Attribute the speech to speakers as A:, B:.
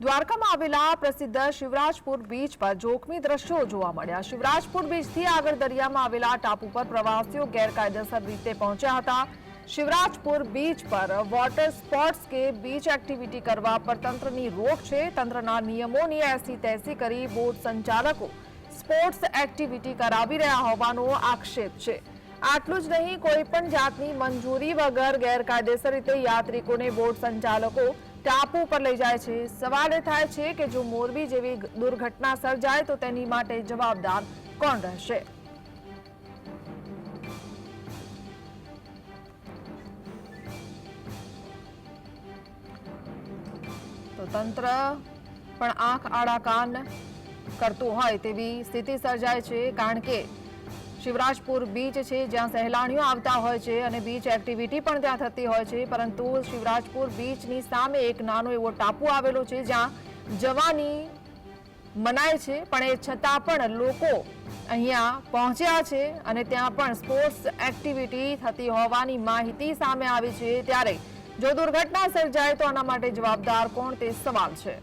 A: દ્વારકામાં આવેલા પ્રસિદ્ધ શિવરાજપુર બીચ પર જોખમી દ્રશ્યો જોવા મળ્યા। શિવરાજપુર બીચથી આગળ દરિયામાં આવેલા ટાપુ પર પ્રવાસીઓ ગેરકાયદેસર રીતે પહોંચ્યા હતા। શિવરાજપુર બીચ પર વોટર સ્પોર્ટ્સ કે બીચ એક્ટિવિટી કરવા પર તંત્રની રોક છે। તંત્રના નિયમોની એસી તેસી કરી બોટ સંચાલકો સ્પોર્ટ્સ એક્ટિવિટી કરાવી રહ્યા હોવાનો આક્ષેપ છે। આટલું જ નહીં, કોઈ પણ જાતની મંજૂરી વગર ગેરકાયદેસર રીતે યાત્રિકોને બોટ સંચાલકો ટાપુ પર લઈ જાય છે। સવાલ એ થાય છે કે જો મોરબી જેવી દુર્ઘટના સર્જાય તો તેની માટે જવાબદાર કોણ રહેશે? તો તંત્ર પણ આંખ આડા કાન કરતું હોય તેવી સ્થિતિ સર્જાય છે, કારણ કે શિવરાજપુર બીચ છે જ્યાં સહેલાણીઓ આવતા હોય છે અને બીચ એક્ટિવિટી પણ ત્યાં થતી હોય છે, પરંતુ શિવરાજપુર બીચની સામે એક નાનો એવો ટાપુ આવેલો છે જ્યાં જવાની મનાય છે, પણ એ છતાં પણ લોકો અહીંયા પહોંચ્યા છે અને ત્યાં પણ સ્પોર્ટ્સ એક્ટિવિટી થતી હોવાની માહિતી સામે આવી છે। ત્યારે જો દુર્ઘટના સર્જાય તો આના માટે જવાબદાર કોણ તે સવાલ છે।